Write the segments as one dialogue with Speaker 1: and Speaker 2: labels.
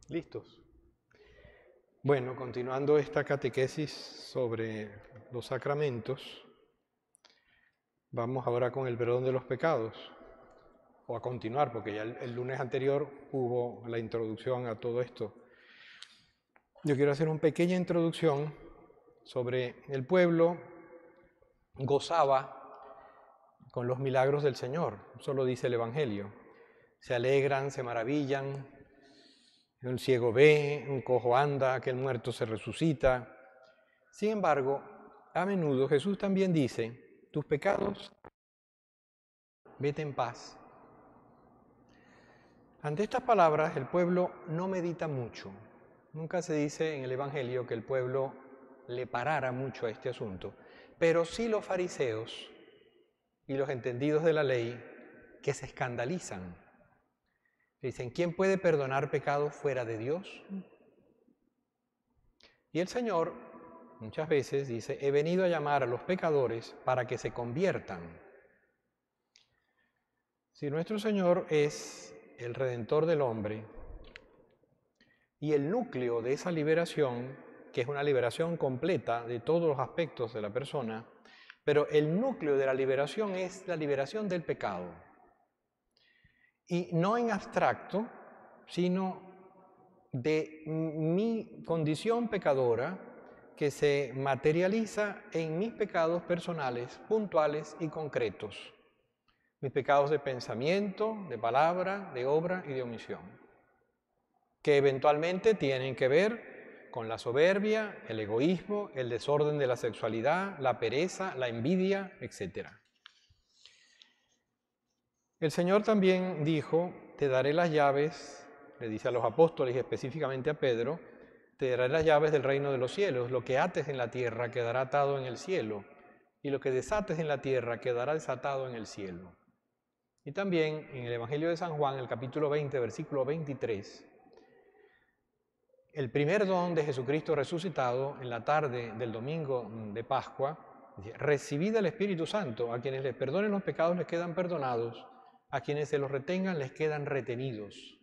Speaker 1: ¿Listos? Bueno, continuando esta catequesis sobre los sacramentos, vamos ahora con el perdón de los pecados, o a continuar, porque ya el lunes anterior hubo la introducción a todo esto. Yo quiero hacer una pequeña introducción sobre el pueblo gozaba con los milagros del Señor, eso lo dice el Evangelio. Se alegran, se maravillan, un ciego ve, un cojo anda, aquel muerto se resucita. Sin embargo, a menudo Jesús también dice, tus pecados, vete en paz. Ante estas palabras el pueblo no medita mucho. Nunca se dice en el Evangelio que el pueblo le parara mucho a este asunto, pero sí los fariseos y los entendidos de la ley que se escandalizan. Dicen, ¿quién puede perdonar pecados fuera de Dios? Y el Señor muchas veces dice, he venido a llamar a los pecadores para que se conviertan. Si nuestro Señor es el Redentor del hombre y el núcleo de esa liberación, que es una liberación completa de todos los aspectos de la persona, pero el núcleo de la liberación es la liberación del pecado. Y no en abstracto, sino de mi condición pecadora que se materializa en mis pecados personales, puntuales y concretos. Mis pecados de pensamiento, de palabra, de obra y de omisión, que eventualmente tienen que ver con la soberbia, el egoísmo, el desorden de la sexualidad, la pereza, la envidia, etc. El Señor también dijo, te daré las llaves, le dice a los apóstoles y específicamente a Pedro, te daré las llaves del reino de los cielos, lo que ates en la tierra quedará atado en el cielo, y lo que desates en la tierra quedará desatado en el cielo. Y también en el Evangelio de San Juan, el capítulo 20, versículo 23, el primer don de Jesucristo resucitado en la tarde del domingo de Pascua, dice, recibid el Espíritu Santo, a quienes les perdonen los pecados les quedan perdonados, a quienes se los retengan les quedan retenidos.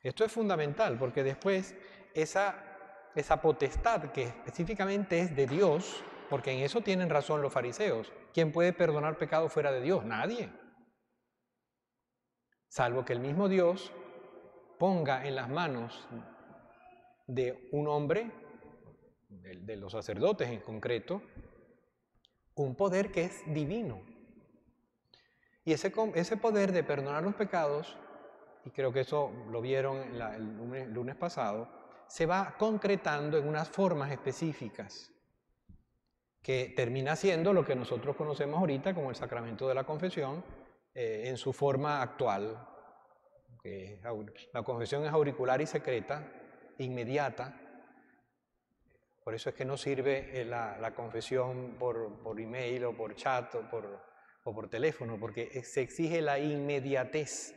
Speaker 1: Esto es fundamental porque después esa potestad que específicamente es de Dios, porque en eso tienen razón los fariseos, ¿quién puede perdonar pecados fuera de Dios? Nadie. Salvo que el mismo Dios ponga en las manos de un hombre, de los sacerdotes en concreto, un poder que es divino. Y ese poder de perdonar los pecados, y creo que eso lo vieron el lunes pasado, se va concretando en unas formas específicas, que termina siendo lo que nosotros conocemos ahorita como el sacramento de la confesión, en su forma actual. La confesión es auricular y secreta, inmediata. Por eso es que no sirve la confesión por email o por chat o por teléfono, porque se exige la inmediatez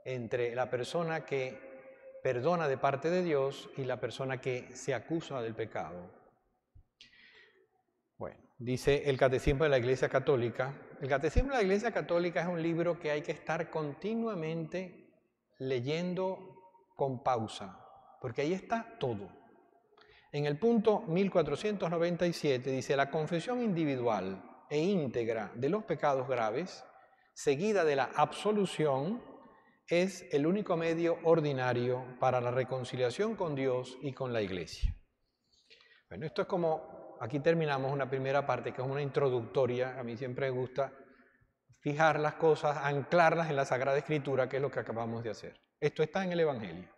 Speaker 1: entre la persona que perdona de parte de Dios y la persona que se acusa del pecado. Bueno, dice el Catecismo de la Iglesia Católica. El Catecismo de la Iglesia Católica es un libro que hay que estar continuamente leyendo con pausa, porque ahí está todo. En el punto 1497 dice, la confesión individual e íntegra de los pecados graves, seguida de la absolución, es el único medio ordinario para la reconciliación con Dios y con la Iglesia. Bueno, esto es como, aquí terminamos una primera parte que es una introductoria. A mí siempre me gusta fijar las cosas, anclarlas en la Sagrada Escritura, que es lo que acabamos de hacer. Esto está en el Evangelio.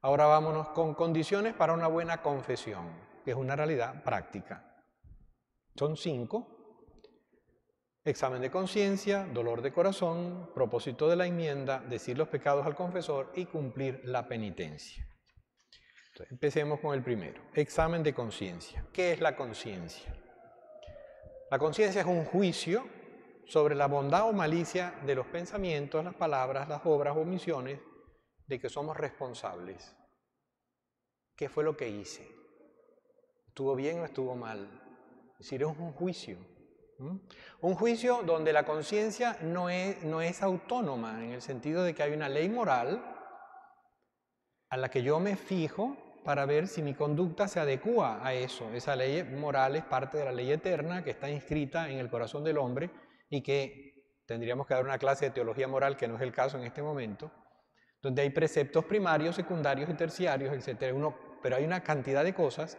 Speaker 1: Ahora vámonos con condiciones para una buena confesión, que es una realidad práctica. Son 5. Examen de conciencia, dolor de corazón, propósito de la enmienda, decir los pecados al confesor y cumplir la penitencia. Entonces, empecemos con el primero, examen de conciencia. ¿Qué es la conciencia? La conciencia es un juicio sobre la bondad o malicia de los pensamientos, las palabras, las obras o omisiones de que somos responsables. ¿Qué fue lo que hice? ¿Estuvo bien o estuvo mal? Es decir, es un juicio. Un juicio donde la conciencia no es autónoma, en el sentido de que hay una ley moral a la que yo me fijo para ver si mi conducta se adecúa a eso. Esa ley moral es parte de la ley eterna que está inscrita en el corazón del hombre y que tendríamos que dar una clase de teología moral, que no es el caso en este momento, donde hay preceptos primarios, secundarios y terciarios, etc. Pero hay una cantidad de cosas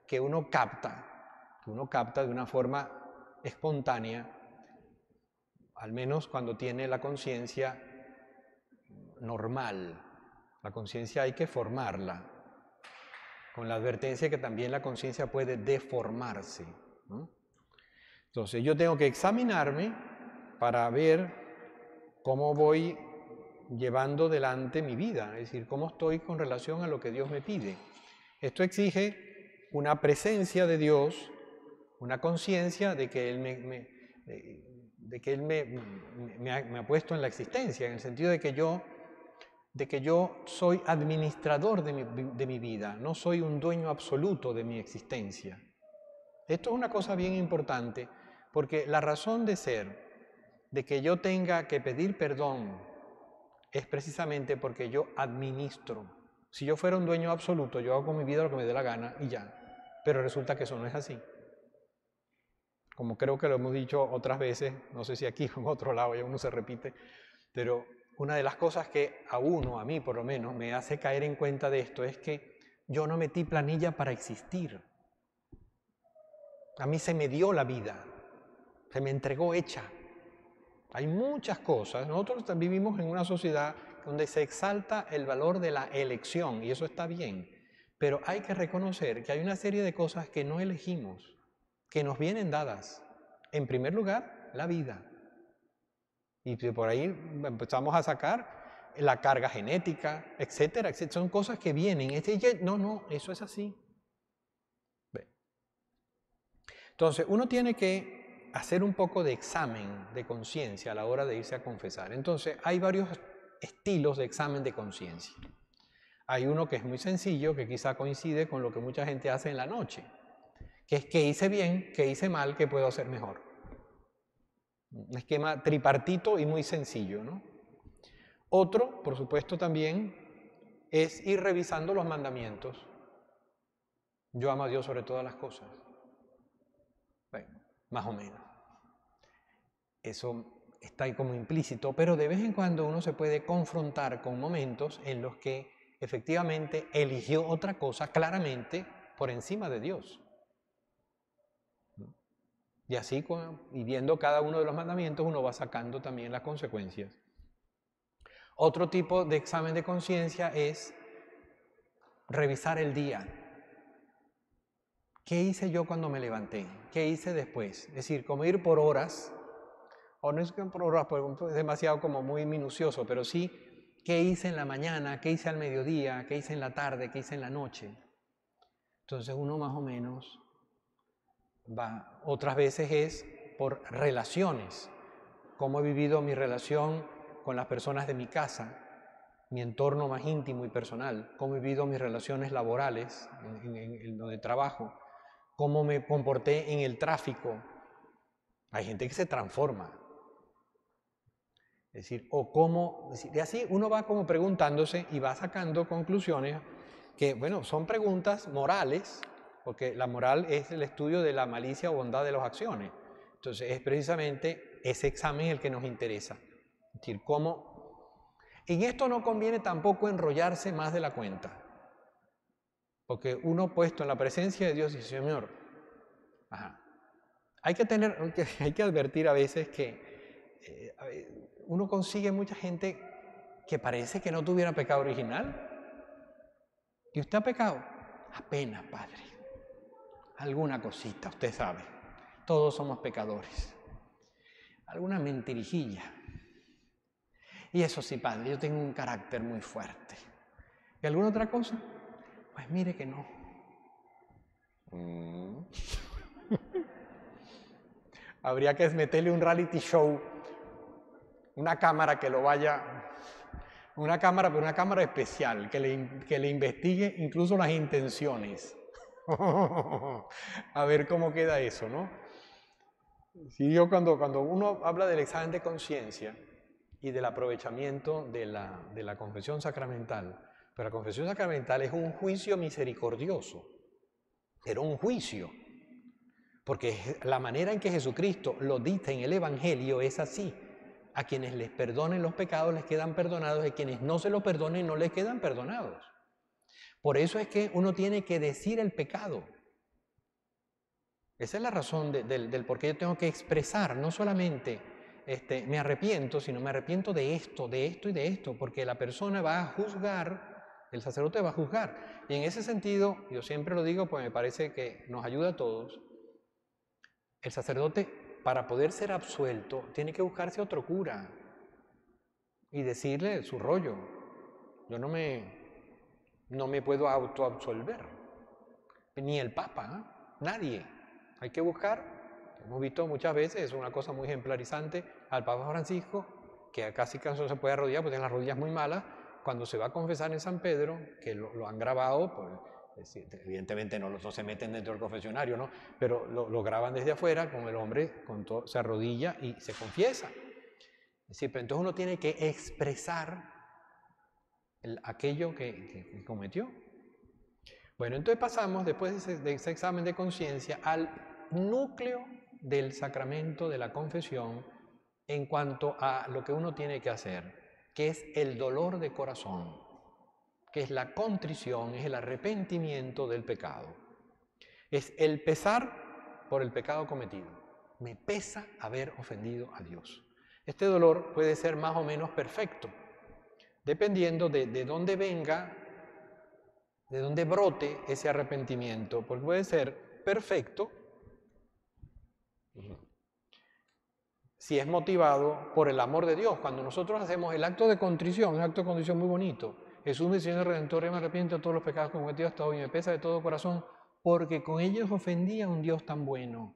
Speaker 1: que uno capta de una forma espontánea, al menos cuando tiene la conciencia normal. La conciencia hay que formarla, con la advertencia que también la conciencia puede deformarse, ¿no? Entonces yo tengo que examinarme para ver cómo voy llevando delante mi vida, es decir, cómo estoy con relación a lo que Dios me pide. Esto exige una presencia de Dios, una conciencia de que Él me ha puesto en la existencia, en el sentido de que yo soy administrador de mi vida, no soy un dueño absoluto de mi existencia. Esto es una cosa bien importante, porque la razón de ser de que yo tenga que pedir perdón es precisamente porque yo administro. Si yo fuera un dueño absoluto, yo hago con mi vida lo que me dé la gana y ya. Pero resulta que eso no es así. Como creo que lo hemos dicho otras veces, no sé si aquí o en otro lado, ya uno se repite, pero una de las cosas que a mí por lo menos, me hace caer en cuenta de esto es que yo no metí planilla para existir. A mí se me dio la vida, se me entregó hecha. Hay muchas cosas. Nosotros vivimos en una sociedad donde se exalta el valor de la elección, y eso está bien. Pero hay que reconocer que hay una serie de cosas que no elegimos, que nos vienen dadas. En primer lugar, la vida. Y por ahí empezamos a sacar la carga genética, etcétera, etcétera. Son cosas que vienen. No, eso es así. Entonces, uno tiene que hacer un poco de examen de conciencia a la hora de irse a confesar. Entonces, hay varios estilos de examen de conciencia. Hay uno que es muy sencillo, que quizá coincide con lo que mucha gente hace en la noche, que es qué hice bien, qué hice mal, qué puedo hacer mejor. Un esquema tripartito y muy sencillo, ¿no? Otro, por supuesto, también es ir revisando los mandamientos. Yo amo a Dios sobre todas las cosas. Bueno, más o menos. Eso está ahí como implícito, pero de vez en cuando uno se puede confrontar con momentos en los que efectivamente eligió otra cosa claramente por encima de Dios. Y así, y viendo cada uno de los mandamientos, uno va sacando también las consecuencias. Otro tipo de examen de conciencia es revisar el día. ¿Qué hice yo cuando me levanté? ¿Qué hice después? Es decir, como ir por horas, o no es que por horas, porque es demasiado como muy minucioso, pero sí, ¿qué hice en la mañana? ¿Qué hice al mediodía? ¿Qué hice en la tarde? ¿Qué hice en la noche? Entonces uno más o menos va. Otras veces es por relaciones. ¿Cómo he vivido mi relación con las personas de mi casa? Mi entorno más íntimo y personal. ¿Cómo he vivido mis relaciones laborales en donde trabajo? ¿Cómo me comporté en el tráfico? Hay gente que se transforma. Es decir, y así uno va como preguntándose y va sacando conclusiones que, bueno, son preguntas morales, porque la moral es el estudio de la malicia o bondad de las acciones. Entonces, es precisamente ese examen el que nos interesa. Es decir, cómo... En esto no conviene tampoco enrollarse más de la cuenta. Porque uno puesto en la presencia de Dios dice, Señor, hay que advertir a veces que uno consigue mucha gente que parece que no tuviera pecado original. ¿Y usted ha pecado? Apenas, Padre. Alguna cosita, usted sabe. Todos somos pecadores. Alguna mentirijilla. Y eso sí, Padre, yo tengo un carácter muy fuerte. ¿Y alguna otra cosa? Pues mire que no. Habría que meterle un reality show, una cámara que lo vaya, pero una cámara especial, que le investigue incluso las intenciones. A ver cómo queda eso, ¿no? Sí, cuando uno habla del examen de conciencia y del aprovechamiento de la confesión sacramental, Pero la confesión sacramental es un juicio misericordioso, pero un juicio. Porque la manera en que Jesucristo lo dicta en el Evangelio es así. A quienes les perdonen los pecados les quedan perdonados, y a quienes no se los perdonen no les quedan perdonados. Por eso es que uno tiene que decir el pecado. Esa es la razón del por qué yo tengo que expresar, no solamente me arrepiento, sino me arrepiento de esto y de esto, porque la persona va a juzgar, el sacerdote va a juzgar. Y en ese sentido, yo siempre lo digo, pues me parece que nos ayuda a todos. El sacerdote, para poder ser absuelto, tiene que buscarse otro cura y decirle su rollo. Yo no me puedo autoabsolver, ni el Papa, nadie. Hay que buscar, hemos visto muchas veces, es una cosa muy ejemplarizante, al Papa Francisco, que casi no se puede arrodillar porque tiene las rodillas muy malas, cuando se va a confesar en San Pedro, que lo han grabado, pues, evidentemente no se meten dentro del confesionario, ¿no? Pero lo graban desde afuera, con el hombre se arrodilla y se confiesa. Es decir, pero entonces uno tiene que expresar aquello que cometió. Bueno, entonces pasamos, después de ese examen de conciencia, al núcleo del sacramento de la confesión en cuanto a lo que uno tiene que hacer, que es el dolor de corazón, que es la contrición, es el arrepentimiento del pecado. Es el pesar por el pecado cometido. Me pesa haber ofendido a Dios. Este dolor puede ser más o menos perfecto, dependiendo de dónde venga, de dónde brote ese arrepentimiento, porque puede ser perfecto si es motivado por el amor de Dios. Cuando nosotros hacemos el acto de contrición, un acto de contrición muy bonito, Jesús, mi Señor Redentor, yo me arrepiento de todos los pecados cometidos hasta hoy, me pesa de todo corazón, porque con ellos ofendía a un Dios tan bueno.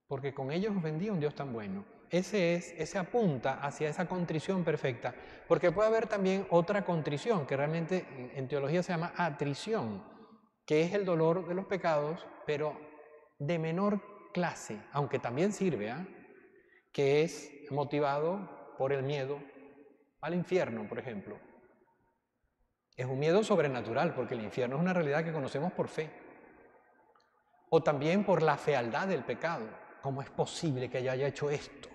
Speaker 1: Porque con ellos ofendía a un Dios tan bueno. Ese apunta hacia esa contrición perfecta, porque puede haber también otra contrición, que realmente en teología se llama atrición, que es el dolor de los pecados, pero de menor clase, aunque también sirve, que es motivado por el miedo al infierno, por ejemplo. Es un miedo sobrenatural, porque el infierno es una realidad que conocemos por fe. O también por la fealdad del pecado. ¿Cómo es posible que haya hecho esto?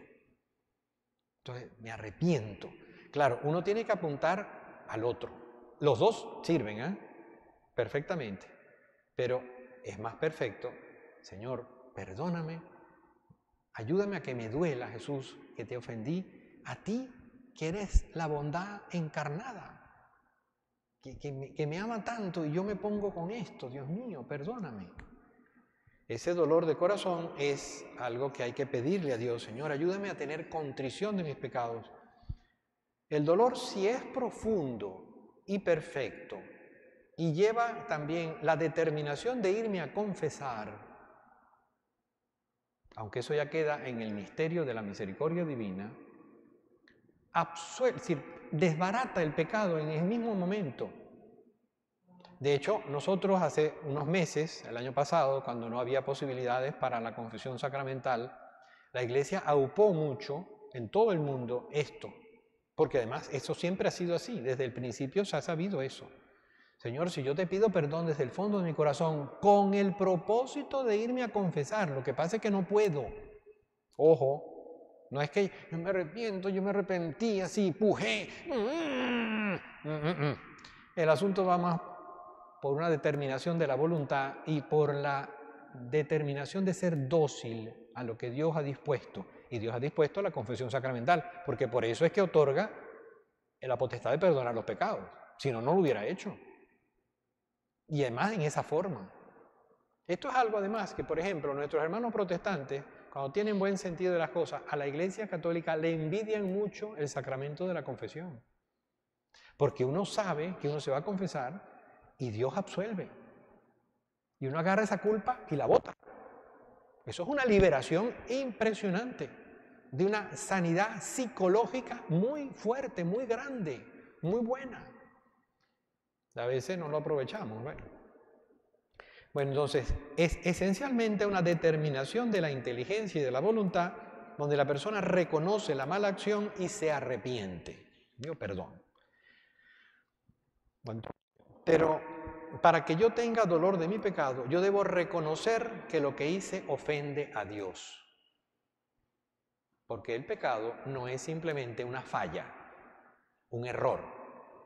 Speaker 1: Entonces, me arrepiento. Claro, uno tiene que apuntar al otro. Los dos sirven, perfectamente. Pero es más perfecto, Señor, perdóname, ayúdame a que me duela, Jesús, que te ofendí, a ti que eres la bondad encarnada, que me ama tanto y yo me pongo con esto, Dios mío, perdóname. Ese dolor de corazón es algo que hay que pedirle a Dios. Señor, ayúdame a tener contrición de mis pecados. El dolor, si es profundo y perfecto y lleva también la determinación de irme a confesar, aunque eso ya queda en el misterio de la misericordia divina, desbarata el pecado en el mismo momento. De hecho, nosotros hace unos meses, el año pasado, cuando no había posibilidades para la confesión sacramental, la Iglesia aupó mucho en todo el mundo esto, porque además eso siempre ha sido así, desde el principio se ha sabido eso. Señor, si yo te pido perdón desde el fondo de mi corazón, con el propósito de irme a confesar, lo que pasa es que no puedo. Ojo, no es que yo me arrepiento, yo me arrepentí así, pujé. El asunto va más por una determinación de la voluntad y por la determinación de ser dócil a lo que Dios ha dispuesto. Y Dios ha dispuesto la confesión sacramental, porque por eso es que otorga la potestad de perdonar los pecados. Si no, no lo hubiera hecho. Y además en esa forma. Esto es algo además que, por ejemplo, nuestros hermanos protestantes, cuando tienen buen sentido de las cosas, a la Iglesia Católica le envidian mucho el sacramento de la confesión. Porque uno sabe que uno se va a confesar y Dios absuelve. Y uno agarra esa culpa y la bota. Eso es una liberación impresionante, de una sanidad psicológica muy fuerte, muy grande, muy buena. A veces no lo aprovechamos. Bueno, entonces es esencialmente una determinación de la inteligencia y de la voluntad, donde la persona reconoce la mala acción y se arrepiente. Digo, perdón. Bueno, pero para que yo tenga dolor de mi pecado, yo debo reconocer que lo que hice ofende a Dios. Porque el pecado no es simplemente una falla, un error,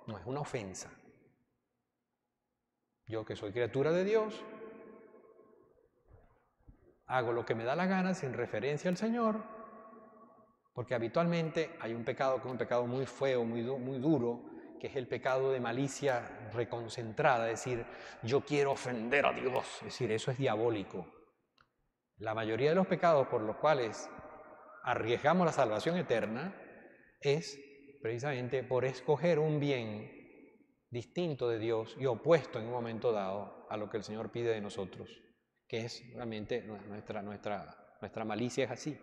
Speaker 1: no es una ofensa. Yo que soy criatura de Dios, hago lo que me da la gana sin referencia al Señor, porque habitualmente hay un pecado que es un pecado muy feo, muy duro, que es el pecado de malicia reconcentrada, es decir, yo quiero ofender a Dios, es decir, eso es diabólico. La mayoría de los pecados por los cuales arriesgamos la salvación eterna es precisamente por escoger un bien distinto de Dios y opuesto en un momento dado a lo que el Señor pide de nosotros, que es realmente nuestra malicia es así.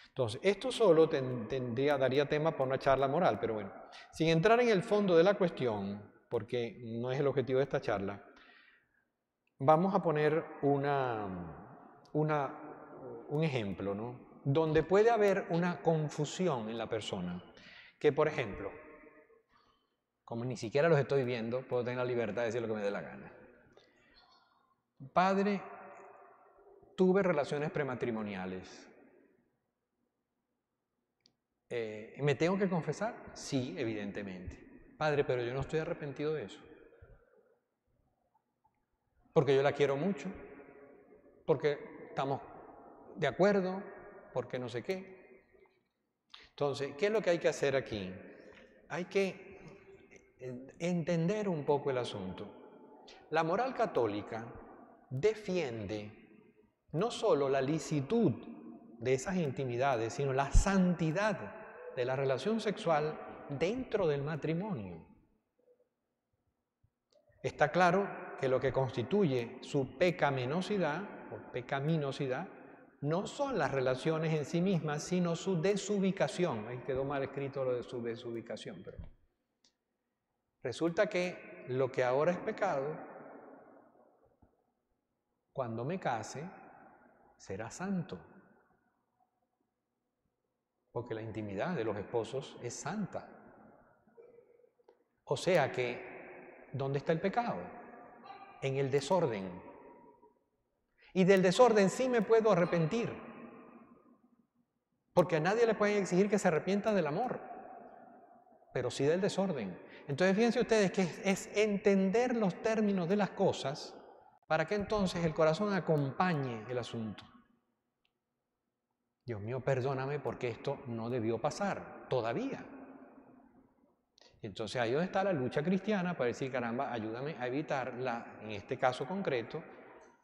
Speaker 1: Entonces, esto solo daría tema para una charla moral, pero bueno, sin entrar en el fondo de la cuestión, porque no es el objetivo de esta charla, vamos a poner un ejemplo, ¿no? Donde puede haber una confusión en la persona, que por ejemplo, como ni siquiera los estoy viendo, puedo tener la libertad de decir lo que me dé la gana. Padre, tuve relaciones prematrimoniales. ¿Me tengo que confesar? Sí, evidentemente. Padre, pero yo no estoy arrepentido de eso. Porque yo la quiero mucho, porque estamos de acuerdo, porque no sé qué. Entonces, ¿qué es lo que hay que hacer aquí? Hay que entender un poco el asunto. La moral católica defiende no solo la licitud de esas intimidades, sino la santidad de la relación sexual dentro del matrimonio. Está claro que lo que constituye su pecaminosidad o pecaminosidad no son las relaciones en sí mismas, sino su desubicación. Ahí quedó mal escrito lo de su desubicación, pero resulta que lo que ahora es pecado, cuando me case, será santo. Porque la intimidad de los esposos es santa. O sea que, ¿dónde está el pecado? En el desorden. Y del desorden sí me puedo arrepentir. Porque a nadie le pueden exigir que se arrepienta del amor, pero sí del desorden. Entonces fíjense ustedes que es entender los términos de las cosas para que entonces el corazón acompañe el asunto. Dios mío, perdóname porque esto no debió pasar todavía. Entonces ahí donde está la lucha cristiana para decir, caramba, ayúdame a evitar, en este caso concreto,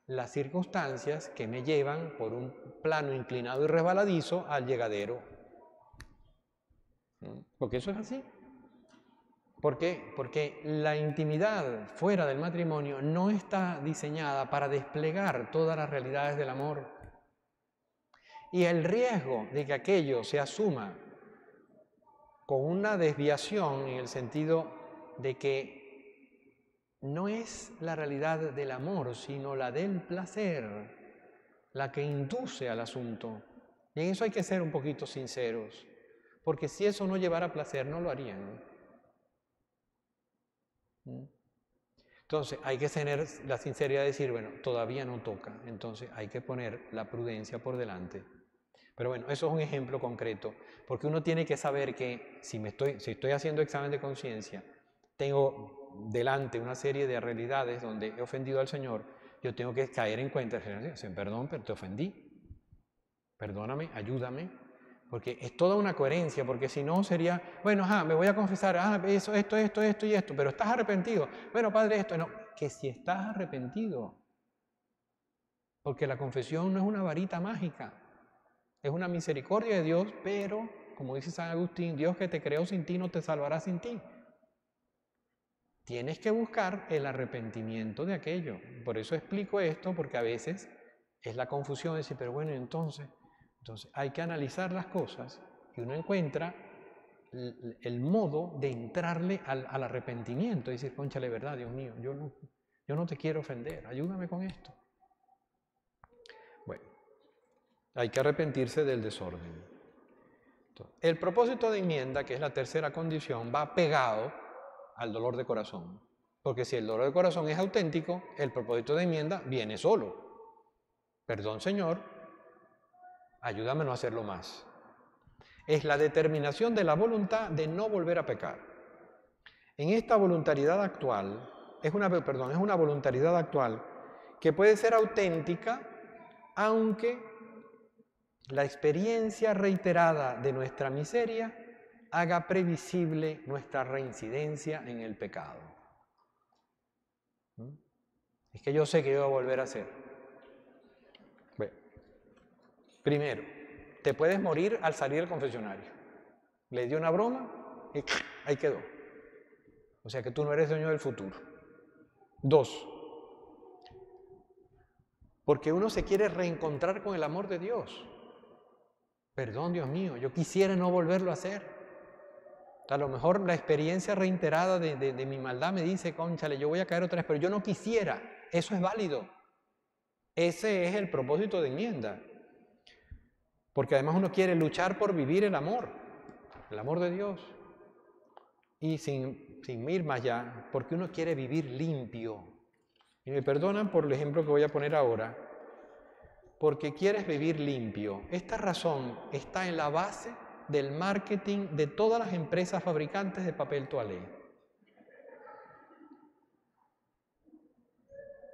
Speaker 1: las circunstancias que me llevan por un plano inclinado y resbaladizo al llegadero. Porque eso es así. ¿Por qué? Porque la intimidad fuera del matrimonio no está diseñada para desplegar todas las realidades del amor. Y el riesgo de que aquello se asuma con una desviación en el sentido de que no es la realidad del amor, sino la del placer, la que induce al asunto. Y en eso hay que ser un poquito sinceros, porque si eso no llevara placer, no lo harían. Entonces hay que tener la sinceridad de decir, bueno, todavía no toca, entonces hay que poner la prudencia por delante. Pero bueno, eso es un ejemplo concreto, porque uno tiene que saber que si estoy haciendo examen de conciencia, tengo delante una serie de realidades donde he ofendido al Señor, yo tengo que caer en cuenta, perdón, pero te ofendí, perdóname, ayúdame, porque es toda una coherencia, porque si no sería, bueno, me voy a confesar, esto y esto, pero estás arrepentido. Bueno, Padre, esto, no, que si estás arrepentido, porque la confesión no es una varita mágica, es una misericordia de Dios, pero, como dice San Agustín, Dios que te creó sin ti no te salvará sin ti. Tienes que buscar el arrepentimiento de aquello. Por eso explico esto, porque a veces es la confusión de decir, pero bueno, entonces hay que analizar las cosas y uno encuentra el modo de entrarle al arrepentimiento, y decir, cónchale, verdad, Dios mío, yo no te quiero ofender, ayúdame con esto. Bueno, hay que arrepentirse del desorden. Entonces, el propósito de enmienda, que es la tercera condición, va pegado al dolor de corazón. Porque si el dolor de corazón es auténtico, el propósito de enmienda viene solo. Perdón, Señor, ayúdame a no hacerlo más. Es la determinación de la voluntad de no volver a pecar. En esta voluntariedad actual, es una voluntariedad actual que puede ser auténtica, aunque la experiencia reiterada de nuestra miseria haga previsible nuestra reincidencia en el pecado. Es que yo sé que yo voy a volver a hacer. Bueno, primero, te puedes morir al salir del confesionario. Le dio una broma y ahí quedó. O sea que tú no eres dueño del futuro. 2, porque uno se quiere reencontrar con el amor de Dios. Perdón, Dios mío, yo quisiera no volverlo a hacer. A lo mejor la experiencia reiterada de mi maldad me dice, cónchale, yo voy a caer otra vez, pero yo no quisiera. Eso es válido. Ese es el propósito de enmienda. Porque además uno quiere luchar por vivir el amor de Dios. Y sin ir más allá, porque uno quiere vivir limpio. Y me perdonan por el ejemplo que voy a poner ahora, porque quieres vivir limpio. Esta razón está en la base del marketing de todas las empresas fabricantes de papel toalé.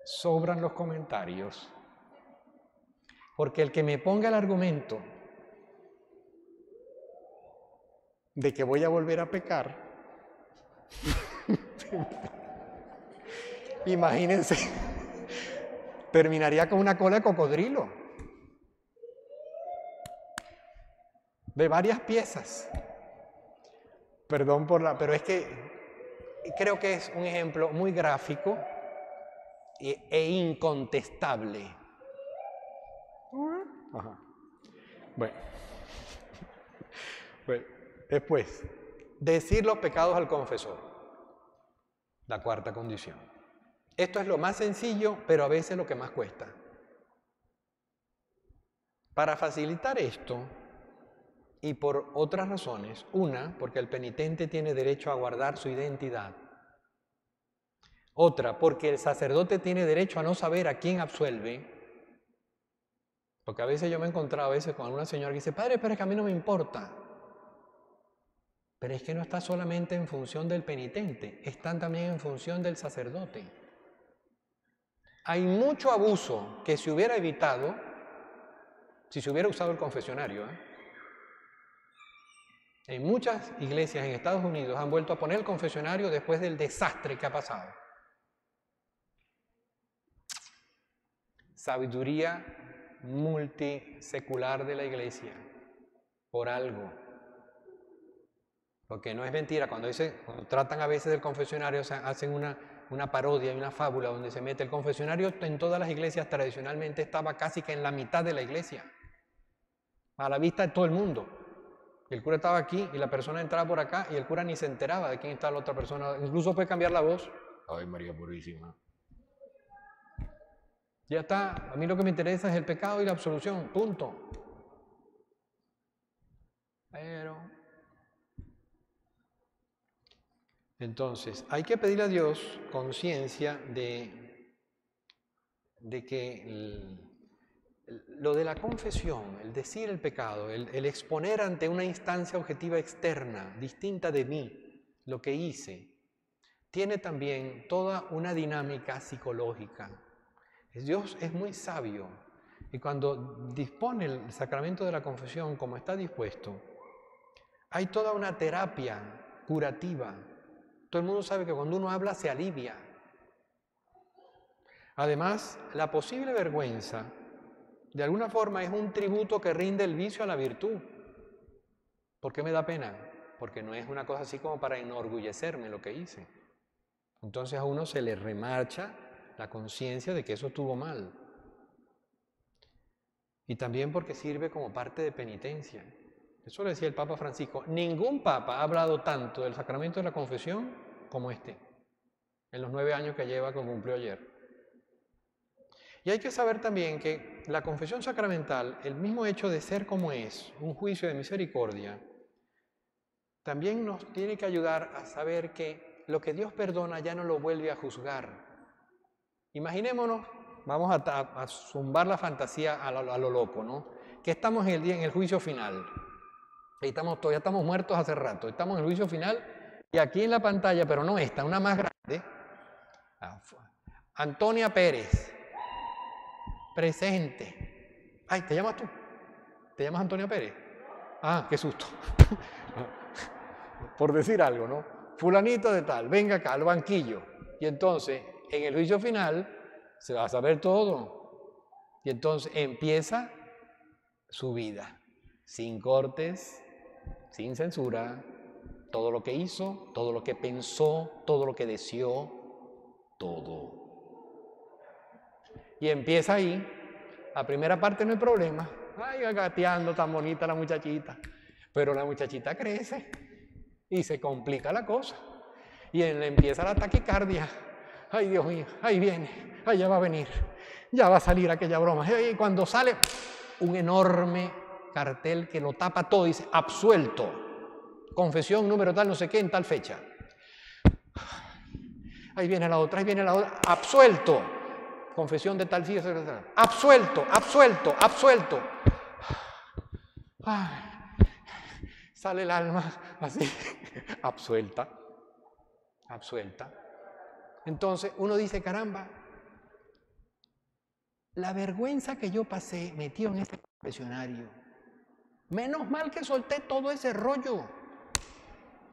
Speaker 1: Sobran los comentarios. Porque el que me ponga el argumento de que voy a volver a pecar, imagínense, terminaría con una cola de cocodrilo. De varias piezas. Perdón pero es que creo que es un ejemplo muy gráfico e incontestable. Ajá. Bueno, después, decir los pecados al confesor. La cuarta condición. Esto es lo más sencillo, pero a veces lo que más cuesta. Para facilitar esto, y por otras razones, una, porque el penitente tiene derecho a guardar su identidad. Otra, porque el sacerdote tiene derecho a no saber a quién absuelve. Porque a veces yo me he encontrado con una señora que dice, padre, pero es que a mí no me importa. Pero es que no está solamente en función del penitente, están también en función del sacerdote. Hay mucho abuso que se hubiera evitado si se hubiera usado el confesionario. En muchas iglesias en Estados Unidos han vuelto a poner el confesionario después del desastre que ha pasado. Sabiduría multisecular de la iglesia, por algo. Porque no es mentira, cuando tratan a veces del confesionario, hacen una parodia y una fábula donde se mete el confesionario. En todas las iglesias tradicionalmente estaba casi que en la mitad de la iglesia, a la vista de todo el mundo. Y el cura estaba aquí y la persona entraba por acá y el cura ni se enteraba de quién estaba la otra persona. Incluso puede cambiar la voz. Ay, María Purísima. Ya está. A mí lo que me interesa es el pecado y la absolución. Punto. Pero entonces, hay que pedirle a Dios conciencia de que lo de la confesión, el decir el pecado, el exponer ante una instancia objetiva externa, distinta de mí, lo que hice, tiene también toda una dinámica psicológica. Dios es muy sabio y cuando dispone el sacramento de la confesión como está dispuesto, hay toda una terapia curativa. Todo el mundo sabe que cuando uno habla se alivia. Además, la posible vergüenza de alguna forma es un tributo que rinde el vicio a la virtud. ¿Por qué me da pena? Porque no es una cosa así como para enorgullecerme lo que hice. Entonces a uno se le remarcha la conciencia de que eso estuvo mal. Y también porque sirve como parte de penitencia. Eso lo decía el Papa Francisco. Ningún Papa ha hablado tanto del sacramento de la confesión como este, en los 9 años que lleva, que cumplió ayer. Y hay que saber también que la confesión sacramental, el mismo hecho de ser como es, un juicio de misericordia, también nos tiene que ayudar a saber que lo que Dios perdona ya no lo vuelve a juzgar. Imaginémonos, vamos a zumbar la fantasía a lo loco, ¿no? Que estamos en el juicio final. Ahí todavía estamos muertos hace rato. Estamos en el juicio final y aquí en la pantalla, pero no esta, una más grande. Antonia Pérez, presente. Ay, ¿te llamas tú? ¿Te llamas Antonia Pérez? Ah, qué susto. Por decir algo, ¿no? Fulanito de tal, venga acá al banquillo. Y entonces, en el juicio final, se va a saber todo. Y entonces empieza su vida, sin cortes, sin censura, todo lo que hizo, todo lo que pensó, todo lo que deseó, todo. Y empieza ahí, la primera parte no hay problema, ay, gateando tan bonita la muchachita, pero la muchachita crece y se complica la cosa, y empieza la taquicardia, ay Dios mío, ahí viene, ahí ya va a venir, ya va a salir aquella broma, y cuando sale un enorme cartel que lo tapa todo, dice, absuelto, confesión número tal, no sé qué, en tal fecha. Ahí viene la otra, absuelto, confesión de tal fecha, absuelto, absuelto, absuelto. Ay, sale el alma así, absuelta, absuelta. Entonces uno dice, caramba, la vergüenza que yo pasé metido en este confesionario, menos mal que solté todo ese rollo,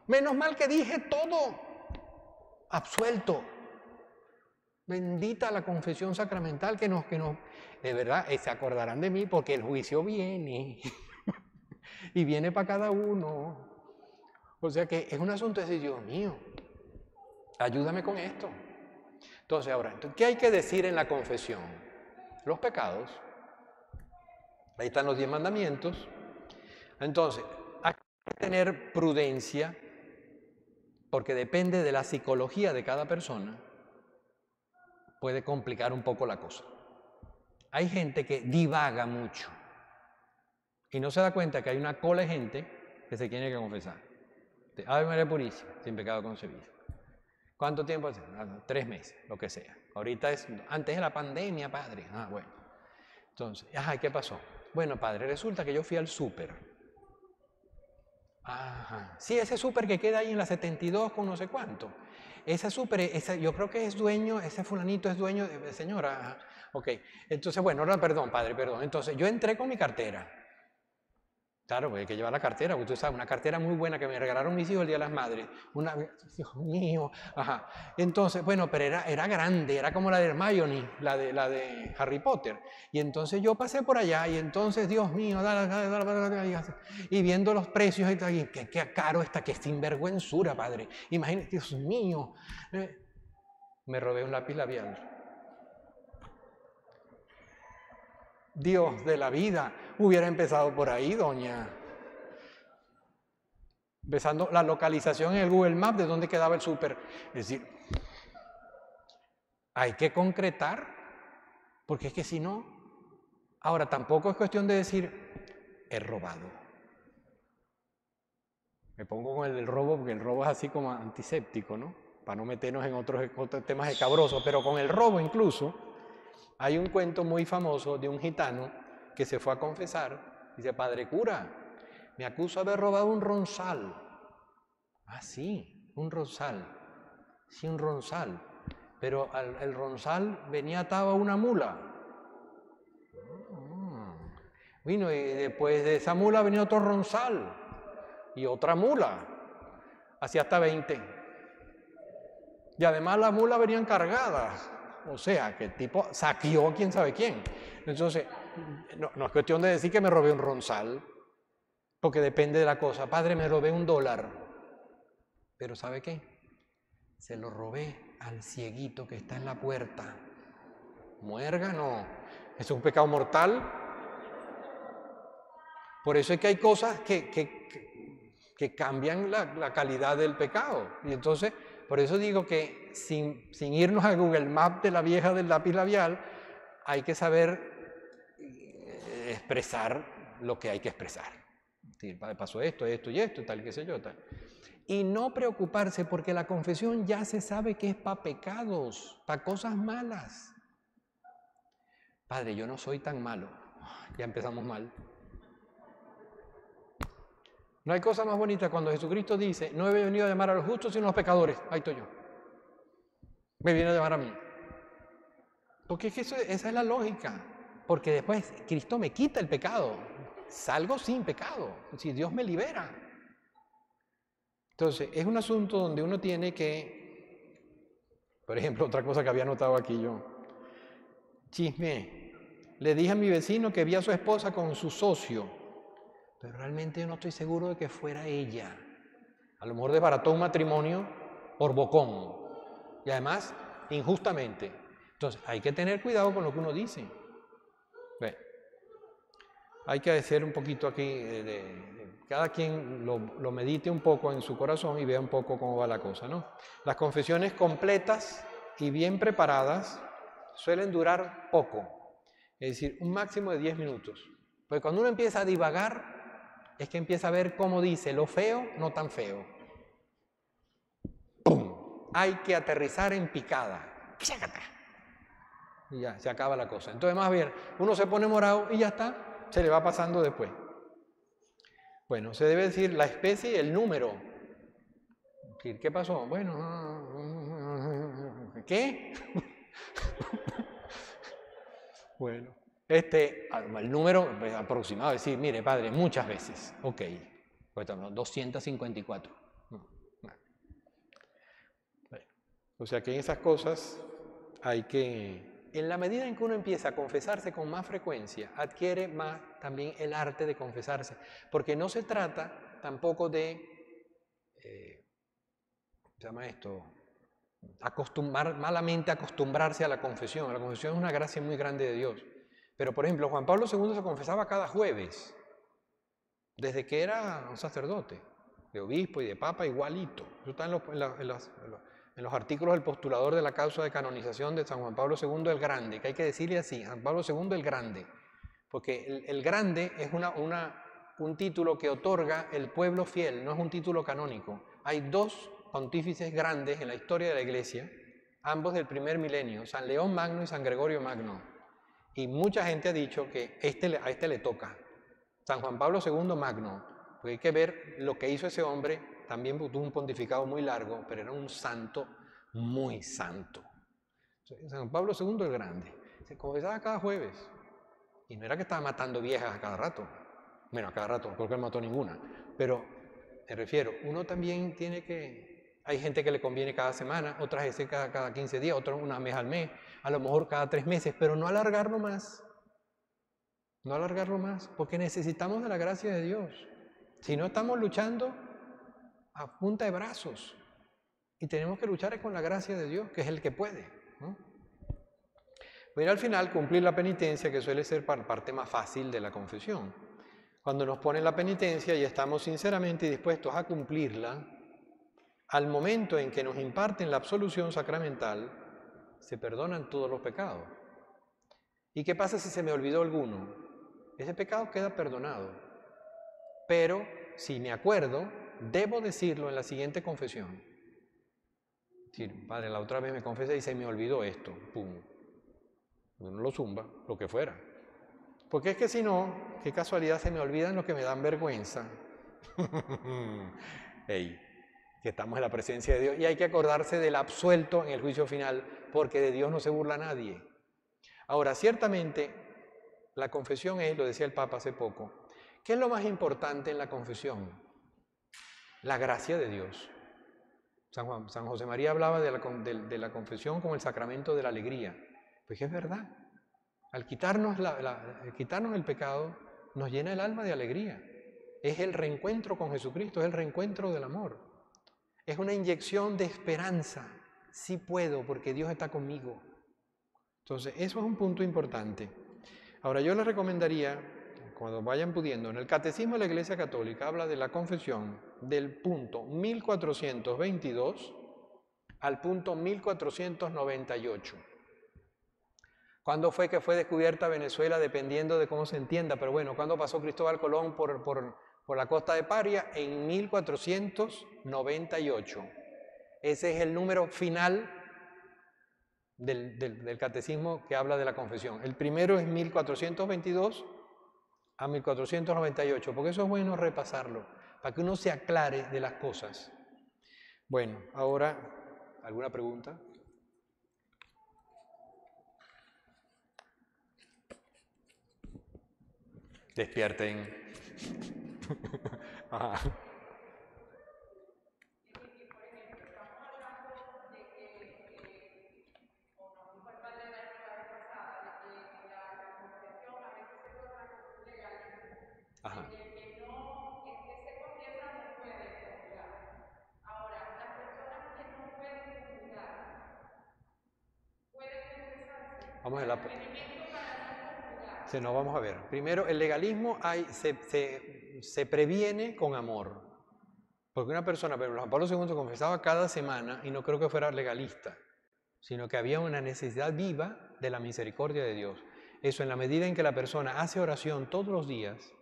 Speaker 1: menos mal que dije todo, absuelto. Bendita la confesión sacramental que nos, de verdad, se acordarán de mí porque el juicio viene y viene para cada uno. O sea que es un asunto de decir, Dios mío, ayúdame con esto. Entonces ahora, ¿qué hay que decir en la confesión? Los pecados. Ahí están los 10 mandamientos. Entonces, hay que tener prudencia porque depende de la psicología de cada persona. Puede complicar un poco la cosa. Hay gente que divaga mucho y no se da cuenta que hay una cola de gente que se tiene que confesar. Ave María Purísima, sin pecado concebido. ¿Cuánto tiempo hace? 3 meses, lo que sea. Ahorita es antes de la pandemia, padre. Ah, bueno. Entonces, ajá, ¿qué pasó? Bueno, padre, resulta que yo fui al súper. Ajá. Sí, ese súper que queda ahí en la 72 con no sé cuánto. Ese súper, yo creo que es dueño, ese fulanito es dueño de señora. Ajá. Ok, entonces, bueno, no, perdón, padre, perdón. Entonces, yo entré con mi cartera. Claro, pues hay que llevar la cartera, porque tú sabes, una cartera muy buena que me regalaron mis hijos el Día de las Madres. Dios mío, ajá. Entonces, bueno, pero era grande, era como la de Hermione, la de Harry Potter. Y entonces yo pasé por allá y entonces, Dios mío, y viendo los precios y tal, qué caro está, qué sinvergüenzura, padre. Imagínate, Dios mío, me robé un lápiz labial. Dios de la vida, hubiera empezado por ahí, doña. Empezando la localización en el Google Maps de dónde quedaba el súper. Es decir, hay que concretar, porque es que si no, ahora tampoco es cuestión de decir, he robado. Me pongo con el del robo, porque el robo es así como antiséptico, ¿no? Para no meternos en otros temas escabrosos, pero con el robo incluso, hay un cuento muy famoso de un gitano que se fue a confesar, dice, padre cura, me acuso de haber robado un ronzal. Ah, sí, un ronzal. Sí, un ronzal. Pero el ronzal venía atado a una mula. Vino y después de esa mula venía otro ronzal y otra mula. Así hasta 20. Y además las mulas venían cargadas. O sea, que el tipo saqueó quién sabe quién. Entonces, no es cuestión de decir que me robé un ronzal, porque depende de la cosa. Padre, me robé $1. Pero ¿sabe qué? Se lo robé al cieguito que está en la puerta. Muérgano. Es un pecado mortal. Por eso es que hay cosas que cambian la calidad del pecado. Y entonces, por eso digo que sin irnos a Google Maps de la vieja del lápiz labial, hay que saber expresar lo que hay que expresar. Es decir, pasó esto y esto, tal, qué sé yo, tal. Y no preocuparse porque la confesión ya se sabe que es para pecados, para cosas malas. Padre, yo no soy tan malo. Ya empezamos mal. No hay cosa más bonita cuando Jesucristo dice, no he venido a llamar a los justos sino a los pecadores. Ahí estoy yo. Me viene a llamar a mí. Porque es que esa es la lógica. Porque después Cristo me quita el pecado. Salgo sin pecado. Si Dios me libera. Entonces, es un asunto donde uno tiene que, por ejemplo, otra cosa que había notado aquí yo. Chisme. Le dije a mi vecino que vi a su esposa con su socio, pero realmente yo no estoy seguro de que fuera ella. A lo mejor desbarató un matrimonio por bocón y además injustamente. Entonces hay que tener cuidado con lo que uno dice. Bueno, hay que hacer un poquito aquí, cada quien lo medite un poco en su corazón y vea un poco cómo va la cosa, ¿no? Las confesiones completas y bien preparadas suelen durar poco. Es decir, un máximo de 10 minutos. Porque cuando uno empieza a divagar, es que empieza a ver cómo dice lo feo, no tan feo. ¡Pum! Hay que aterrizar en picada. Y ya, se acaba la cosa. Entonces, más bien, uno se pone morado y ya está, se le va pasando después. Bueno, se debe decir la especie y el número. ¿Qué pasó? Bueno, ¿qué? Bueno, el número aproximado, es decir, mire, padre, muchas veces, ok, pues 254. Bueno. O sea que en esas cosas hay que, en la medida en que uno empieza a confesarse con más frecuencia, adquiere más también el arte de confesarse, porque no se trata tampoco de, ¿se llama esto? Malamente acostumbrarse a la confesión. La confesión es una gracia muy grande de Dios. Pero, por ejemplo, Juan Pablo II se confesaba cada jueves, desde que era un sacerdote, de obispo y de papa igualito. Eso está en los artículos del postulador de la causa de canonización de San Juan Pablo II el Grande, que hay que decirle así, Juan Pablo II el Grande, porque el Grande es un título que otorga el pueblo fiel, no es un título canónico. Hay dos pontífices grandes en la historia de la Iglesia, ambos del primer milenio, San León Magno y San Gregorio Magno. Y mucha gente ha dicho que a este le toca, San Juan Pablo II Magno, porque hay que ver lo que hizo ese hombre. También tuvo un pontificado muy largo, pero era un santo muy santo. San Juan Pablo II el Grande se confesaba cada jueves, y no era que estaba matando viejas a cada rato. Bueno, a cada rato, no creo que él mató ninguna, pero me refiero, uno también tiene que, hay gente que le conviene cada semana, otras veces cada 15 días, otras una vez al mes, a lo mejor cada 3 meses, pero no alargarlo más. No alargarlo más, porque necesitamos de la gracia de Dios. Si no, estamos luchando a punta de brazos. Y tenemos que luchar con la gracia de Dios, que es el que puede, ¿no? Pero al final, cumplir la penitencia, que suele ser parte más fácil de la confesión. Cuando nos ponen la penitencia y estamos sinceramente dispuestos a cumplirla, al momento en que nos imparten la absolución sacramental, se perdonan todos los pecados. ¿Y qué pasa si se me olvidó alguno? Ese pecado queda perdonado. Pero, si me acuerdo, debo decirlo en la siguiente confesión. Es decir, padre, la otra vez me confesé y se me olvidó esto. Pum. Uno lo zumba, lo que fuera. Porque es que si no, qué casualidad, se me olvidan los que me dan vergüenza. Hey, que estamos en la presencia de Dios. Y hay que acordarse del absuelto en el juicio final, porque de Dios no se burla nadie. Ahora, ciertamente, la confesión es, lo decía el Papa hace poco, ¿qué es lo más importante en la confesión? La gracia de Dios. San José María hablaba de la confesión como el sacramento de la alegría. Pues es verdad. Al quitarnos el pecado, nos llena el alma de alegría. Es el reencuentro con Jesucristo, es el reencuentro del amor. Es una inyección de esperanza. Sí puedo, porque Dios está conmigo. Entonces, eso es un punto importante. Ahora, yo les recomendaría, cuando vayan pudiendo, en el Catecismo de la Iglesia Católica habla de la confesión del punto 1422 al punto 1498. ¿Cuándo fue que fue descubierta Venezuela? Dependiendo de cómo se entienda, pero bueno, ¿cuándo pasó Cristóbal Colón por la costa de Paria en 1498. Ese es el número final del catecismo que habla de la confesión. El primero es 1422 a 1498, porque eso es bueno repasarlo, para que uno se aclare de las cosas. Bueno, ahora, ¿alguna pregunta? Despierten. Ajá. Ajá. Vamos a ver vamos a ver. Primero, el legalismo se previene con amor. Porque una persona, pero Juan Pablo II confesaba cada semana y no creo que fuera legalista, sino que había una necesidad viva de la misericordia de Dios. Eso, en la medida en que la persona hace oración todos los días,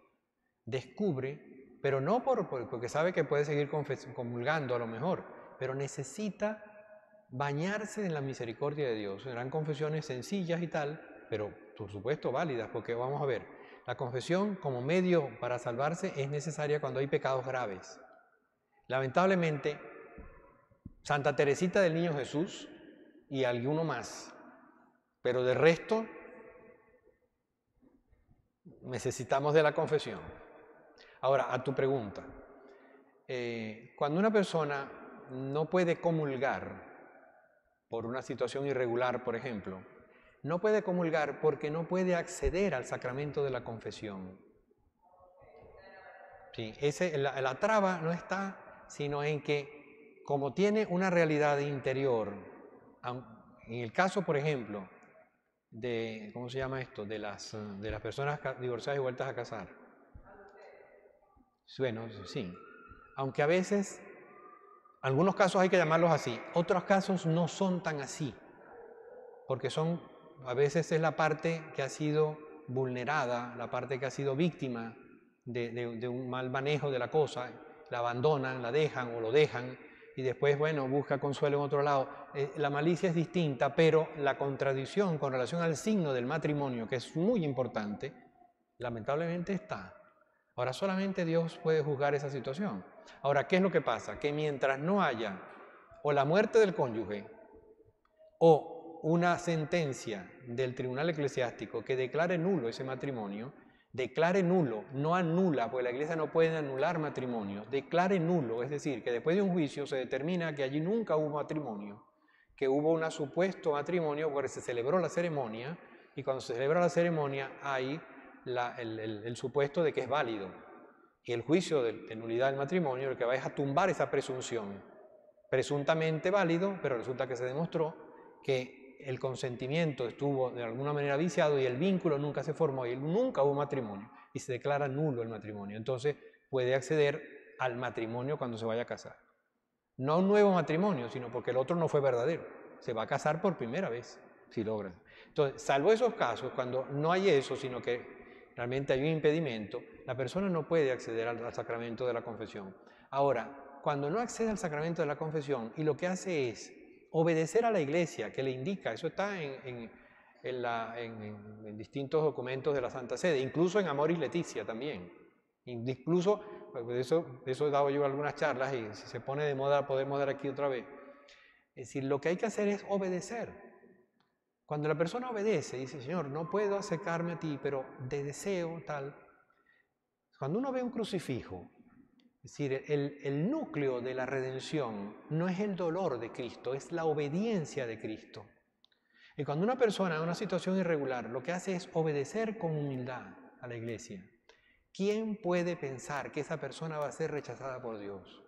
Speaker 1: descubre, pero no porque sabe que puede seguir comulgando a lo mejor, pero necesita bañarse en la misericordia de Dios. Serán confesiones sencillas y tal, pero por supuesto válidas, porque vamos a ver, la confesión como medio para salvarse es necesaria cuando hay pecados graves. Lamentablemente, Santa Teresita del Niño Jesús y alguno más, pero de resto necesitamos de la confesión. Ahora, a tu pregunta, cuando una persona no puede comulgar por una situación irregular, por ejemplo, no puede comulgar porque no puede acceder al sacramento de la confesión. Sí, la traba no está, sino en que, como tiene una realidad interior, en el caso, por ejemplo, de, ¿cómo se llama esto?, de las personas divorciadas y vueltas a casar. Bueno, sí, aunque a veces, algunos casos hay que llamarlos así, otros casos no son tan así, porque a veces es la parte que ha sido vulnerada, la parte que ha sido víctima de un mal manejo de la cosa, la abandonan, la dejan o lo dejan y después, bueno, busca consuelo en otro lado. La malicia es distinta, pero la contradicción con relación al signo del matrimonio, que es muy importante, lamentablemente está. Ahora, solamente Dios puede juzgar esa situación. Ahora, ¿qué es lo que pasa? Que mientras no haya o la muerte del cónyuge o una sentencia del tribunal eclesiástico que declare nulo ese matrimonio, declare nulo, no anula, porque la Iglesia no puede anular matrimonios, declare nulo, es decir, que después de un juicio se determina que allí nunca hubo matrimonio, que hubo un supuesto matrimonio porque se celebró la ceremonia, y cuando se celebra la ceremonia hay el supuesto de que es válido. Y el juicio de nulidad del matrimonio lo que va es a tumbar esa presunción. Presuntamente válido, pero resulta que se demostró que el consentimiento estuvo de alguna manera viciado y el vínculo nunca se formó y nunca hubo matrimonio y se declara nulo el matrimonio. Entonces puede acceder al matrimonio cuando se vaya a casar. No a un nuevo matrimonio, sino porque el otro no fue verdadero. Se va a casar por primera vez, si logra. Entonces, salvo esos casos, cuando no hay eso, sino que realmente hay un impedimento, la persona no puede acceder al sacramento de la confesión. Ahora, cuando no accede al sacramento de la confesión y lo que hace es obedecer a la Iglesia, que le indica, eso está en distintos documentos de la Santa Sede, incluso en Amoris Laetitia también. Incluso, de eso he dado yo algunas charlas y si se pone de moda podemos dar aquí otra vez. Es decir, lo que hay que hacer es obedecer. Cuando la persona obedece, dice, Señor, no puedo acercarme a ti, pero de deseo tal. Cuando uno ve un crucifijo, es decir, el núcleo de la redención no es el dolor de Cristo, es la obediencia de Cristo. Y cuando una persona en una situación irregular lo que hace es obedecer con humildad a la Iglesia, ¿quién puede pensar que esa persona va a ser rechazada por Dios?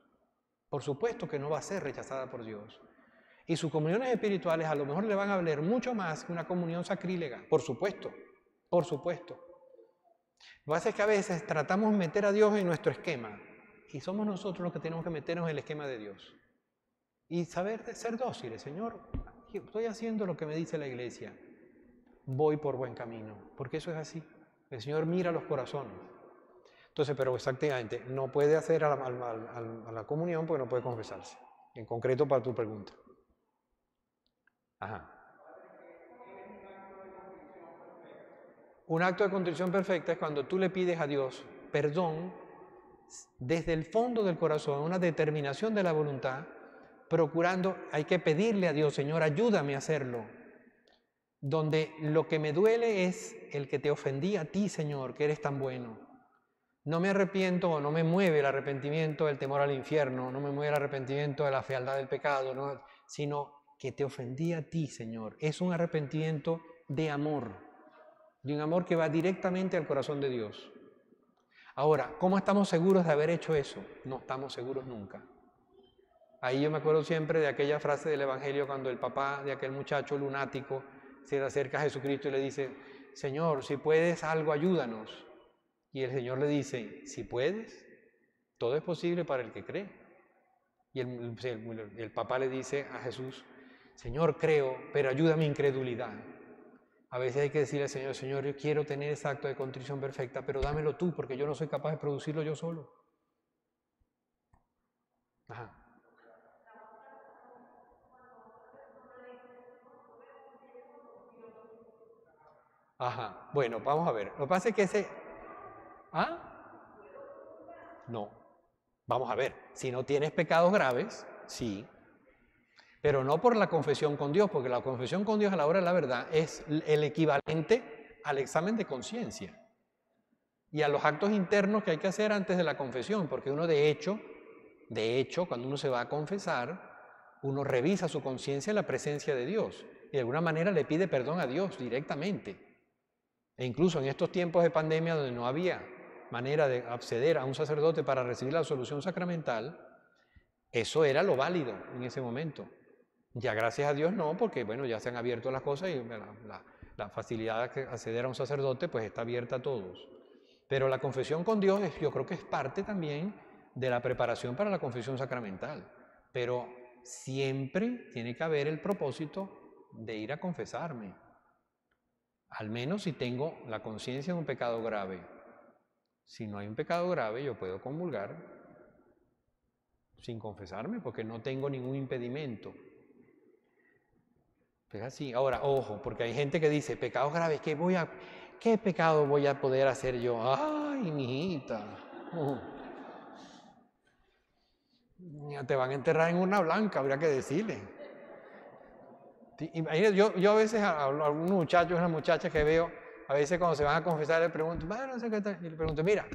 Speaker 1: Por supuesto que no va a ser rechazada por Dios. Y sus comuniones espirituales a lo mejor le van a valer mucho más que una comunión sacrílega. Por supuesto, por supuesto. Lo que pasa es que a veces tratamos de meter a Dios en nuestro esquema y somos nosotros los que tenemos que meternos en el esquema de Dios. Y saber ser dóciles, Señor, estoy haciendo lo que me dice la Iglesia, voy por buen camino, porque eso es así. El Señor mira los corazones. Entonces, pero exactamente, no puede hacer a la comunión porque no puede confesarse. En concreto para tu pregunta. Ajá. Un acto de contrición perfecta es cuando tú le pides a Dios perdón desde el fondo del corazón, una determinación de la voluntad, procurando, hay que pedirle a Dios, Señor, ayúdame a hacerlo. Donde lo que me duele es el que te ofendí a ti, Señor, que eres tan bueno. No me arrepiento o no me mueve el arrepentimiento del temor al infierno, no me mueve el arrepentimiento de la fealdad del pecado, no, sino que te ofendí a ti, Señor. Es un arrepentimiento de amor, de un amor que va directamente al corazón de Dios. Ahora, ¿cómo estamos seguros de haber hecho eso? No estamos seguros nunca. Ahí yo me acuerdo siempre de aquella frase del Evangelio cuando el papá de aquel muchacho lunático se acerca a Jesucristo y le dice, Señor, si puedes algo, ayúdanos. Y el Señor le dice, si puedes, todo es posible para el que cree. Y el papá le dice a Jesús, Señor, creo, pero ayuda mi incredulidad. A veces hay que decirle al Señor, Señor, yo quiero tener ese acto de contrición perfecta, pero dámelo tú, porque yo no soy capaz de producirlo yo solo. Ajá. Ajá. Bueno, vamos a ver. Lo que pasa es que ese... ¿Ah? No. Vamos a ver. Si no tienes pecados graves, sí. Pero no por la confesión con Dios, porque la confesión con Dios a la hora de la verdad es el equivalente al examen de conciencia y a los actos internos que hay que hacer antes de la confesión, porque uno de hecho, cuando uno se va a confesar, uno revisa su conciencia en la presencia de Dios y de alguna manera le pide perdón a Dios directamente. E incluso en estos tiempos de pandemia donde no había manera de acceder a un sacerdote para recibir la absolución sacramental, eso era lo válido en ese momento. Ya gracias a Dios no, porque bueno, ya se han abierto las cosas y la facilidad de acceder a un sacerdote pues está abierta a todos. Pero la confesión con Dios yo creo que es parte también de la preparación para la confesión sacramental. Pero siempre tiene que haber el propósito de ir a confesarme. Al menos si tengo la conciencia de un pecado grave. Si no hay un pecado grave, yo puedo comulgar sin confesarme porque no tengo ningún impedimento. Es así. Ahora, ojo, porque hay gente que dice, pecados graves, ¿qué pecado voy a poder hacer yo? Ay, mijita. Ya te van a enterrar en una blanca, habría que decirle. Yo a veces a algunos muchachos, unas muchachas que veo, a veces cuando se van a confesar le pregunto, no sé qué tal, y le pregunto, mira,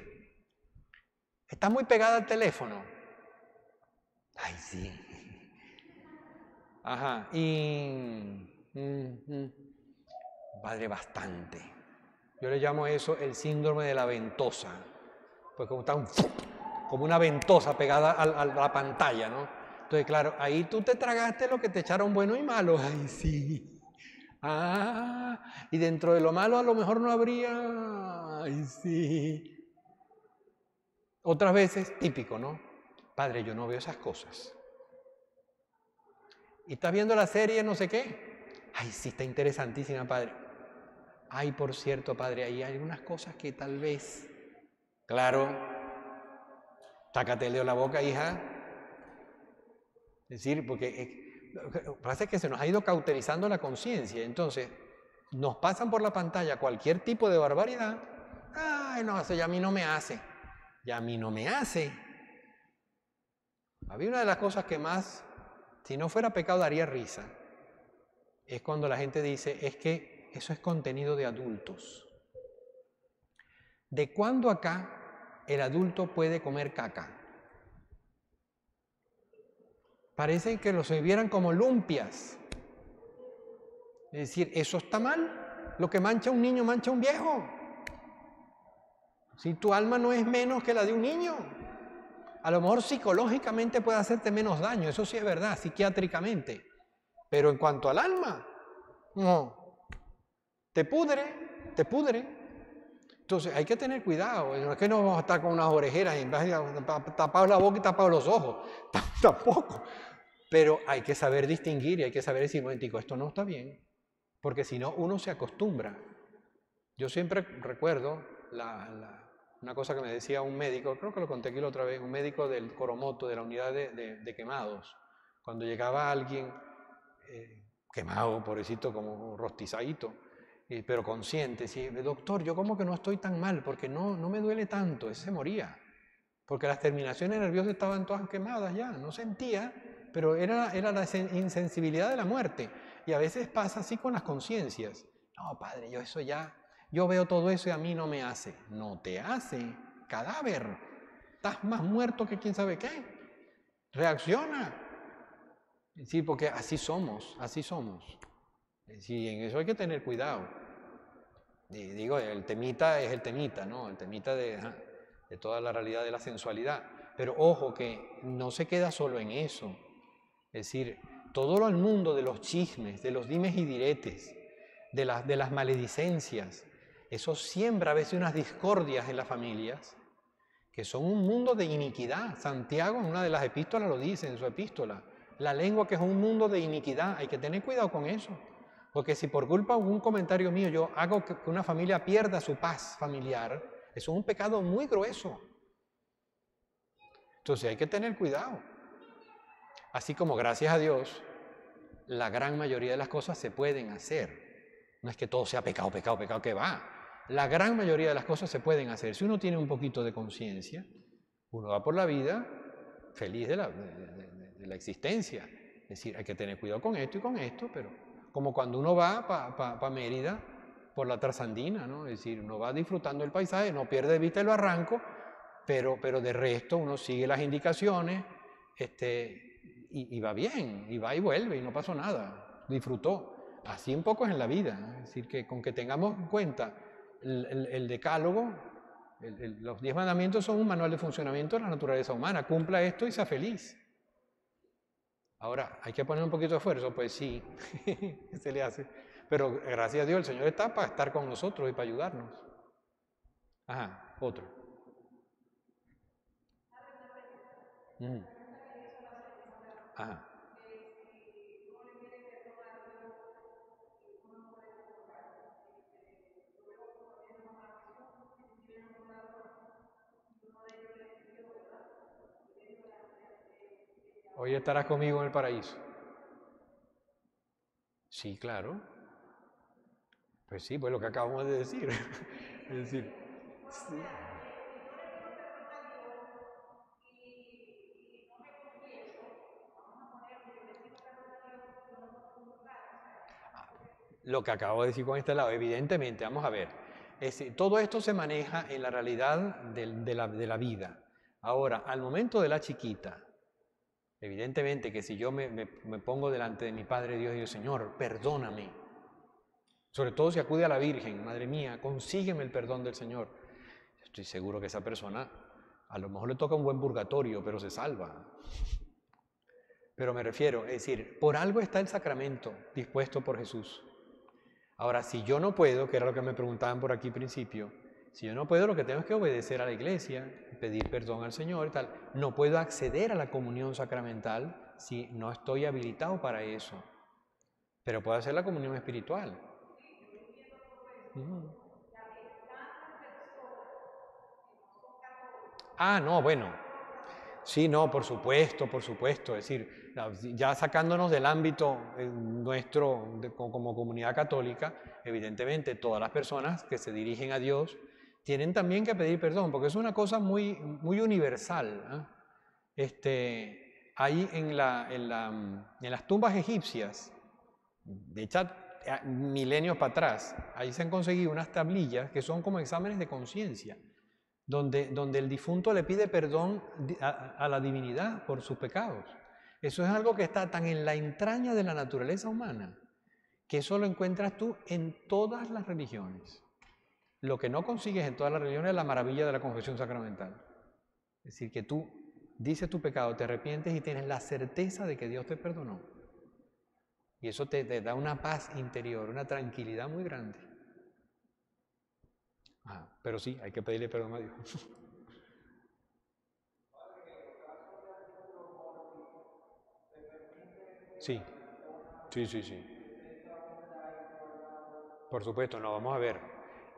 Speaker 1: ¿estás muy pegada al teléfono? Ay, sí. Ajá, padre, bastante. Yo le llamo eso el síndrome de la ventosa, pues como está como una ventosa pegada a la pantalla, ¿no? Entonces, claro, ahí tú te tragaste lo que te echaron bueno y malo. Ay, sí. Ah, y dentro de lo malo a lo mejor no habría. Ay, sí. Otras veces, típico, ¿no? Padre, yo no veo esas cosas. ¿Y estás viendo la serie no sé qué? Ay, sí, está interesantísima, padre. Ay, por cierto, padre, ahí hay algunas cosas que tal vez... Claro, tácate el dedo en la boca, hija. Es decir, porque parece que se nos ha ido cauterizando la conciencia. Entonces, nos pasan por la pantalla cualquier tipo de barbaridad. Ay, no, eso ya a mí no me hace. Ya a mí no me hace. Había una de las cosas que más, si no fuera pecado, daría risa. Es cuando la gente dice, es que eso es contenido de adultos. ¿De cuándo acá el adulto puede comer caca? Parece que los vieran como lumpias. Es decir, eso está mal. Lo que mancha un niño, mancha un viejo. Si tu alma no es menos que la de un niño, a lo mejor psicológicamente puede hacerte menos daño, eso sí es verdad, psiquiátricamente. Pero en cuanto al alma, no. Te pudre, te pudre. Entonces hay que tener cuidado. No es que no vamos a estar con unas orejeras y tapados la boca y tapados los ojos. Tampoco. Pero hay que saber distinguir y hay que saber decir, momentico, esto no está bien. Porque si no, uno se acostumbra. Yo siempre recuerdo Una cosa que me decía un médico, creo que lo conté aquí la otra vez, un médico del Coromoto, de la unidad de quemados. Cuando llegaba alguien quemado, pobrecito, como rostizadito, pero consciente, decía, doctor, yo como que no estoy tan mal, porque no me duele tanto, ese se moría. Porque las terminaciones nerviosas estaban todas quemadas ya, no sentía, pero era la insensibilidad de la muerte. Y a veces pasa así con las conciencias. No, padre, yo veo todo eso y a mí no me hace. No te hace, cadáver. Estás más muerto que quién sabe qué. Reacciona. Sí, porque así somos, así somos. Sí, en eso hay que tener cuidado. Y digo, el temita es el temita, ¿no? El temita de toda la realidad de la sensualidad. Pero ojo que no se queda solo en eso. Es decir, todo el mundo de los chismes, de los dimes y diretes, de las maledicencias, eso siembra a veces unas discordias en las familias, que son un mundo de iniquidad. Santiago en una de las epístolas lo dice, en su epístola. La lengua que es un mundo de iniquidad, hay que tener cuidado con eso. Porque si por culpa de un comentario mío yo hago que una familia pierda su paz familiar, eso es un pecado muy grueso. Entonces hay que tener cuidado. Así como gracias a Dios, la gran mayoría de las cosas se pueden hacer. No es que todo sea pecado, pecado, pecado, que va. La gran mayoría de las cosas se pueden hacer. Si uno tiene un poquito de conciencia, uno va por la vida feliz de la existencia. Es decir, hay que tener cuidado con esto y con esto, pero como cuando uno va para Mérida por la Trasandina, ¿no? Es decir, uno va disfrutando el paisaje, no pierde de vista el barranco, pero de resto uno sigue las indicaciones y va bien, y va y vuelve, y no pasó nada, disfrutó. Así un poco es en la vida, ¿no? Es decir, que con que tengamos en cuenta el decálogo, los 10 mandamientos son un manual de funcionamiento de la naturaleza humana, cumpla esto y sea feliz. Ahora, ¿hay que poner un poquito de esfuerzo? Pues sí, se le hace. Pero gracias a Dios, el Señor está para estar con nosotros y para ayudarnos. Ajá, otro. Ajá. Hoy estarás conmigo en el paraíso. Sí, claro. Pues sí, pues lo que acabamos de decir. Es decir, sí. Lo que acabo de decir con este lado, evidentemente, vamos a ver, todo esto se maneja en la realidad de la vida. Ahora, al momento de la chiquita, evidentemente que si yo me pongo delante de mi Padre Dios y digo, Señor, perdóname, sobre todo si acude a la Virgen, Madre mía, consígueme el perdón del Señor, estoy seguro que esa persona a lo mejor le toca un buen purgatorio, pero se salva. Pero me refiero, es decir, por algo está el sacramento dispuesto por Jesús. Ahora, si yo no puedo, que era lo que me preguntaban por aquí al principio, si yo no puedo, lo que tengo es que obedecer a la iglesia, pedir perdón al Señor y tal. No puedo acceder a la comunión sacramental si no estoy habilitado para eso. Pero puedo hacer la comunión espiritual. Ah, no, bueno. Sí, no, por supuesto, por supuesto. Es decir, ya sacándonos del ámbito nuestro como comunidad católica, evidentemente todas las personas que se dirigen a Dios tienen también que pedir perdón, porque es una cosa muy, muy universal. Hay en las tumbas egipcias, de hecho, milenios para atrás, ahí se han conseguido unas tablillas que son como exámenes de conciencia donde el difunto le pide perdón a la divinidad por sus pecados. Eso es algo que está tan en la entraña de la naturaleza humana, que eso lo encuentras tú en todas las religiones. Lo que no consigues en todas las religiones es la maravilla de la confesión sacramental. Es decir, que tú dices tu pecado, te arrepientes y tienes la certeza de que Dios te perdonó. Y eso te da una paz interior, una tranquilidad muy grande. Pero sí, hay que pedirle perdón a Dios. Sí, sí, sí, sí. Por supuesto, no, vamos a ver.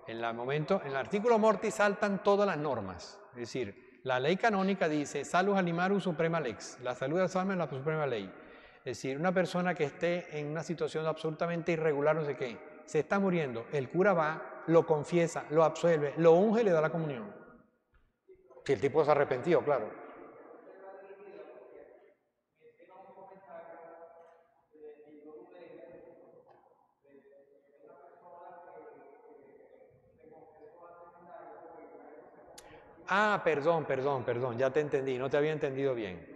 Speaker 1: En el artículo mortis saltan todas las normas. Es decir, la ley canónica dice, salus animarum suprema lex, la salud del alma es la suprema ley. Es decir, una persona que esté en una situación absolutamente irregular, no sé qué, se está muriendo, el cura va, lo confiesa, lo absuelve, lo unge y le da la comunión. Si el tipo se ha arrepentido, claro. Ah, perdón, ya te entendí, no te había entendido bien.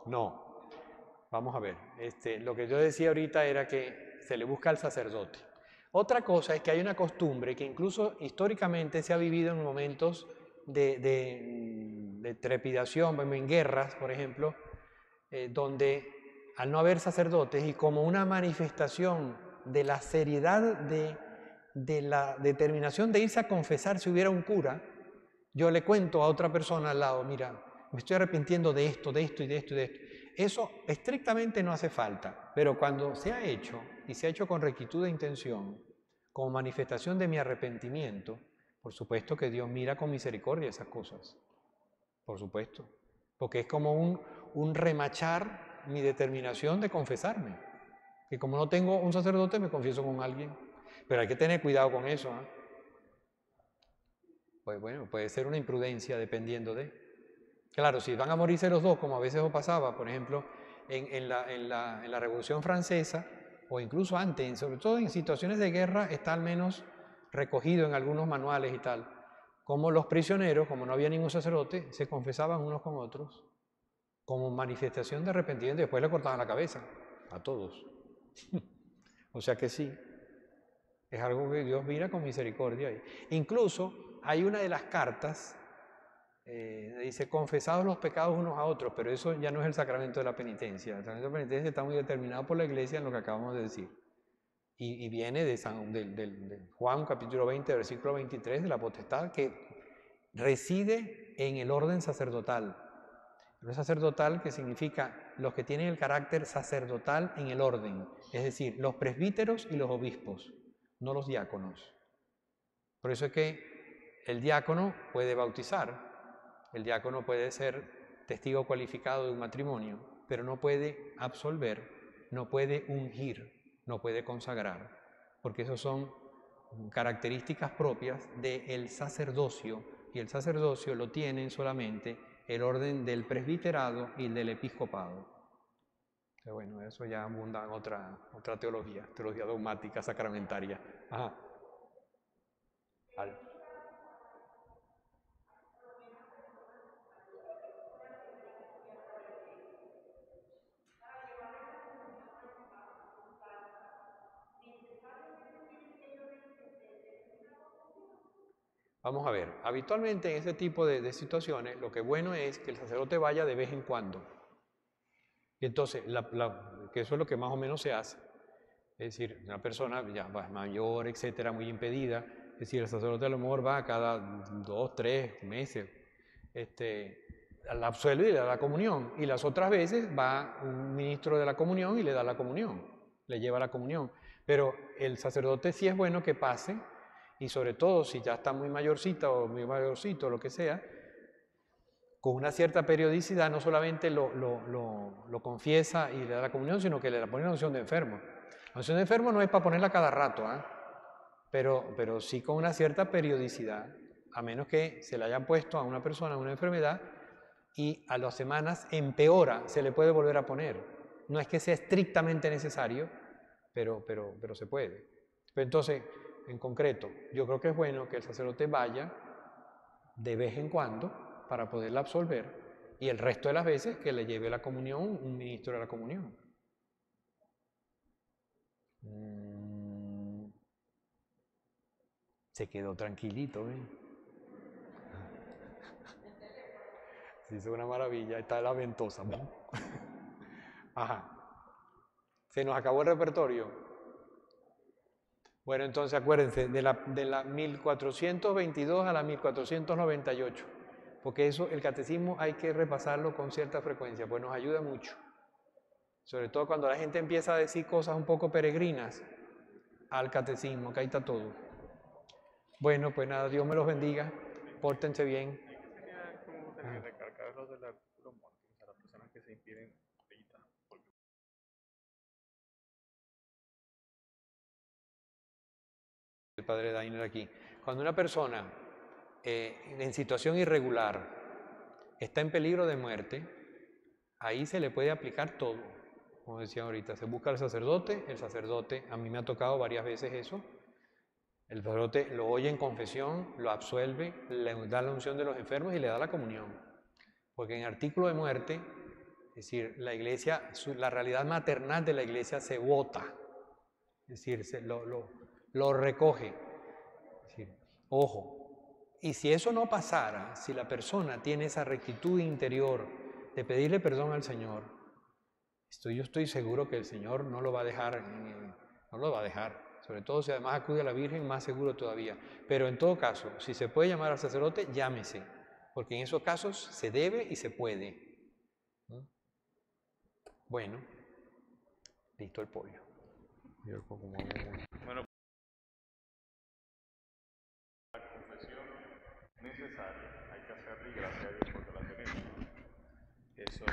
Speaker 1: No, vamos a ver. Lo que yo decía ahorita era que se le busca al sacerdote. Otra cosa es que hay una costumbre que incluso históricamente se ha vivido en momentos de trepidación, en guerras, por ejemplo, donde al no haber sacerdotes y como una manifestación de la seriedad de la determinación de irse a confesar si hubiera un cura, yo le cuento a otra persona al lado, mira, me estoy arrepintiendo de esto, de esto y de esto y de esto. Eso estrictamente no hace falta, pero cuando se ha hecho, y se ha hecho con rectitud de intención, como manifestación de mi arrepentimiento, por supuesto que Dios mira con misericordia esas cosas, por supuesto, porque es como un remachar mi determinación de confesarme, que como no tengo un sacerdote me confieso con alguien, pero hay que tener cuidado con eso, ¿eh? Pues bueno, puede ser una imprudencia dependiendo de... Claro, si van a morirse los dos, como a veces os pasaba, por ejemplo, en la Revolución Francesa, o incluso antes, sobre todo en situaciones de guerra, está al menos recogido en algunos manuales y tal, como los prisioneros, como no había ningún sacerdote, se confesaban unos con otros, como manifestación de arrepentimiento, y después le cortaban la cabeza a todos. O sea que sí, es algo que Dios mira con misericordia. Incluso hay una de las cartas, dice, confesados los pecados unos a otros, pero eso ya no es el sacramento de la penitencia. El sacramento de la penitencia está muy determinado por la Iglesia en lo que acabamos de decir. Y viene de Juan capítulo 20, versículo 23, de la potestad que reside en el orden sacerdotal. El sacerdotal que significa los que tienen el carácter sacerdotal en el orden, es decir, los presbíteros y los obispos, no los diáconos. Por eso es que el diácono puede bautizar, el diácono puede ser testigo cualificado de un matrimonio, pero no puede absolver, no puede ungir, no puede consagrar, porque esos son características propias del sacerdocio, y el sacerdocio lo tienen solamente el orden del presbiterado y del episcopado. Pero bueno, eso ya abunda en otra teología dogmática, sacramentaria. Ajá. Vamos a ver, habitualmente en ese tipo de situaciones lo que bueno es que el sacerdote vaya de vez en cuando. Y entonces, que eso es lo que más o menos se hace. Es decir, una persona ya mayor, etcétera, muy impedida, es decir, el sacerdote a lo mejor va cada 2, 3 meses, la absuelve y le da la comunión. Y las otras veces va un ministro de la comunión y le da la comunión, le lleva la comunión. Pero el sacerdote sí es bueno que pase, y sobre todo si ya está muy mayorcita o muy mayorcito, lo que sea, con una cierta periodicidad no solamente lo confiesa y le da la comunión, sino que le pone la unción de enfermo. La unción de enfermo no es para ponerla cada rato, ¿eh? Pero sí con una cierta periodicidad, a menos que se le hayan puesto a una persona una enfermedad y a las semanas empeora, se le puede volver a poner. No es que sea estrictamente necesario, pero se puede. Pero entonces, en concreto, yo creo que es bueno que el sacerdote vaya de vez en cuando para poderla absolver y el resto de las veces que le lleve la comunión un ministro de la comunión. Se quedó tranquilito, ¿ven? Se hizo una maravilla, está la ventosa. Ajá. Se nos acabó el repertorio. Bueno, entonces acuérdense, de la 1422 a la 1498, porque eso, el catecismo hay que repasarlo con cierta frecuencia, pues nos ayuda mucho. Sobre todo cuando la gente empieza a decir cosas un poco peregrinas, al catecismo, que ahí está todo. Bueno, pues nada, Dios me los bendiga, pórtense bien.
Speaker 2: Sería como tener que recargar lo del artículo mortis a las personas que se impiden ahorita.
Speaker 1: El padre Dainer aquí. Cuando una persona en situación irregular está en peligro de muerte, ahí se le puede aplicar todo. Como decía ahorita, se busca al sacerdote, el sacerdote, a mí me ha tocado varias veces eso, el sacerdote lo oye en confesión, lo absuelve, le da la unción de los enfermos y le da la comunión. Porque en artículo de muerte, es decir, la iglesia, la realidad maternal de la iglesia se vota, es decir, lo recoge. Es decir, ojo, y si eso no pasara, si la persona tiene esa rectitud interior de pedirle perdón al Señor, yo estoy seguro que el Señor no lo va a dejar, no lo va a dejar. Sobre todo si además acude a la Virgen, más seguro todavía. Pero en todo caso, si se puede llamar al sacerdote, llámese, porque en esos casos se debe y se puede. Bueno, listo el pollo.
Speaker 2: Bueno, la confesión necesaria hay que hacerla y gracias a Dios porque la tenemos. Eso